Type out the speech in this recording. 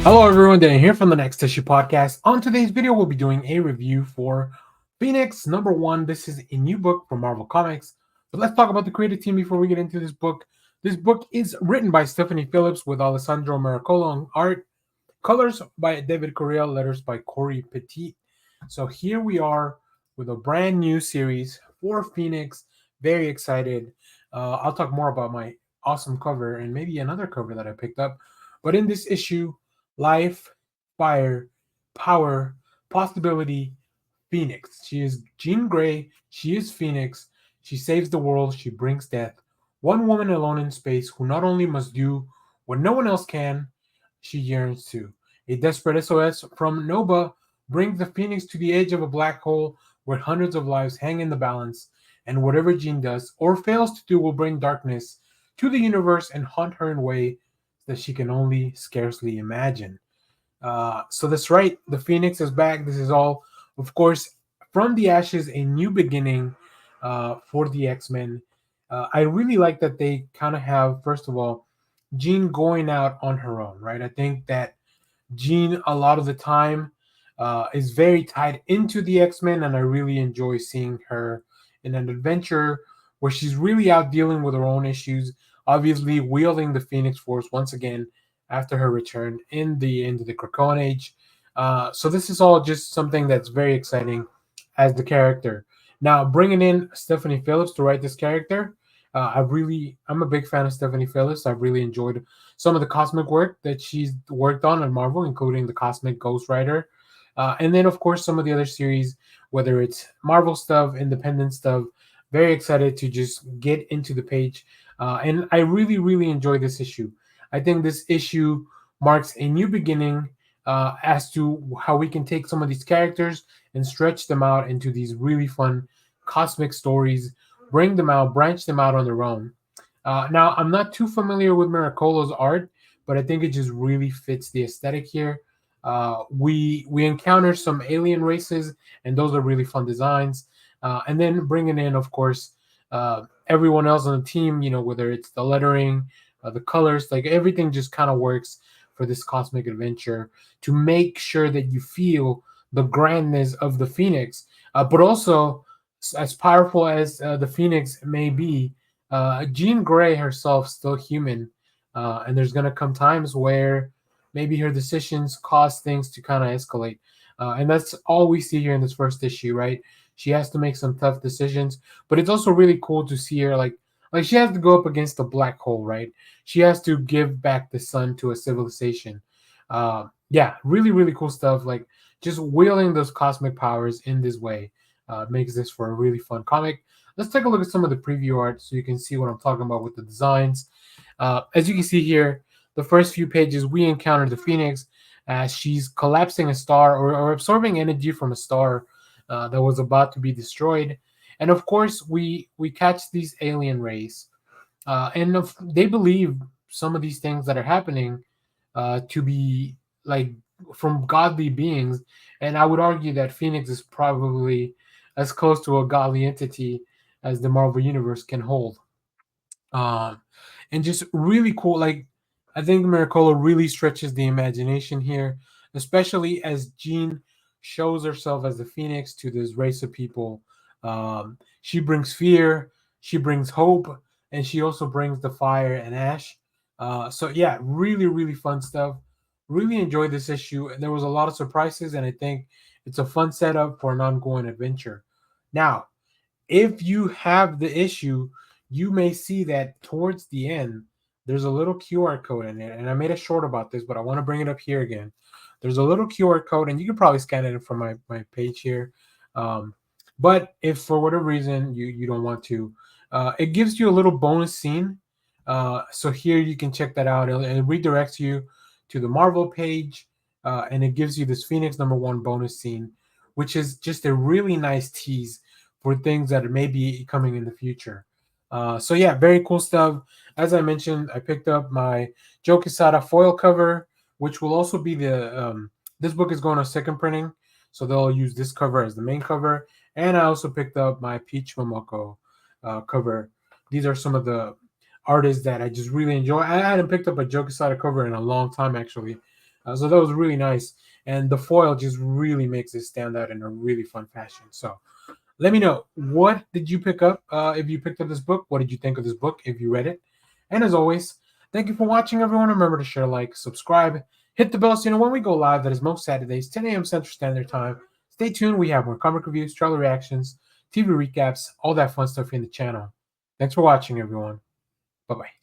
Hello everyone, Dan here from the Next Issue Podcast. On today's video, we'll be doing a review for Phoenix #1. This is a new book from Marvel Comics. But let's talk about the creative team before we get into this book. This book is written by Stephanie Phillips with Alessandro Miracolo on art, colors by David Cory, letters by Cory Petit. So here we are with a brand new series for Phoenix. Very excited. I'll talk more about my awesome cover and maybe another cover that I picked up. But in this issue, life, fire, power, possibility, Phoenix. She is Jean Grey. She is Phoenix. She saves the world. She brings death. One woman alone in space who not only must do what no one else can, she yearns to. A desperate SOS from Nova brings the Phoenix to the edge of a black hole where hundreds of lives hang in the balance, and whatever Jean does or fails to do will bring darkness to the universe and haunt her in ways that she can only scarcely imagine. So that's right, the Phoenix is back. This is all, of course, from the ashes, a new beginning for the X-Men. I really like that they kind of have, first of all, Jean going out on her own, right? I think that Jean, a lot of the time, is very tied into the X-Men, and I really enjoy seeing her in an adventure where she's really out dealing with her own issues, obviously wielding the Phoenix Force once again after her return in the end of the Krakoan Age. So this is all just something that's very exciting as the character. Now bringing in Stephanie Phillips to write this character, I'm a big fan of Stephanie Phillips. I've really enjoyed some of the cosmic work that she's worked on at Marvel, including the Cosmic Ghost Rider, and then of course some of the other series, whether it's Marvel stuff, independent stuff. Very excited to just get into the page, and I really, really enjoy this issue. I think this issue marks a new beginning as to how we can take some of these characters and stretch them out into these really fun cosmic stories, bring them out, branch them out on their own. Now, I'm not too familiar with Miracolo's art, but I think it just really fits the aesthetic here. We encounter some alien races, and those are really fun designs. And then bringing in, of course, everyone else on the team. Whether it's the lettering, the colors, like everything just kind of works for this cosmic adventure to make sure that you feel the grandness of the Phoenix, but also as powerful as the Phoenix may be, Jean Grey herself still human, and there's gonna come times where maybe her decisions cause things to kind of escalate, and that's all we see here in this first issue, right? She has to make some tough decisions, but it's also really cool to see her like she has to go up against a black hole, right? She has to give back the sun to a civilization. Yeah, really, really cool stuff. Like just wielding those cosmic powers in this way makes this for a really fun comic. Let's take a look at some of the preview art so you can see what I'm talking about with the designs. As you can see here, the first few pages, we encounter the Phoenix as she's collapsing a star or absorbing energy from a star that was about to be destroyed. And of course, we catch these alien rays, they believe some of these things that are happening to be like from godly beings. And I would argue that Phoenix is probably as close to a godly entity as the Marvel Universe can hold. Um, and just really cool. Like, I think Miracolo really stretches the imagination here, especially as Jean shows herself as the Phoenix to this race of people. She brings fear, she brings hope, and she also brings the fire and ash. So yeah, really, really fun stuff. Really enjoyed this issue. There was a lot of surprises, and I think it's a fun setup for an ongoing adventure. Now, if you have the issue, you may see that towards the end, there's a little QR code in it. And I made a short about this, but I want to bring it up here again. There's a little QR code, and you can probably scan it from my page here. Um, but if for whatever reason you don't want to, it gives you a little bonus scene. So here you can check that out. It redirects you to the Marvel page, and it gives you this Phoenix #1 bonus scene, which is just a really nice tease for things that may be coming in the future. So yeah, very cool stuff. As I mentioned, I picked up my Joe Quesada foil cover, which will also be this book is going on second printing, so they'll use this cover as the main cover. And I also picked up my Peach Momoko cover. These are some of the artists that I just really enjoy. I hadn't picked up a Joe Quesada cover in a long time, actually. So that was really nice, and the foil just really makes it stand out in a really fun fashion. So let me know, what did you pick up? If you picked up this book, what did you think of this book if you read it? And as always, thank you for watching, everyone. Remember to share, like, subscribe, hit the bell so you know when we go live. That is most Saturdays, 10 a.m. Central Standard Time. Stay tuned. We have more comic reviews, trailer reactions, TV recaps, all that fun stuff in the channel. Thanks for watching, everyone. Bye-bye.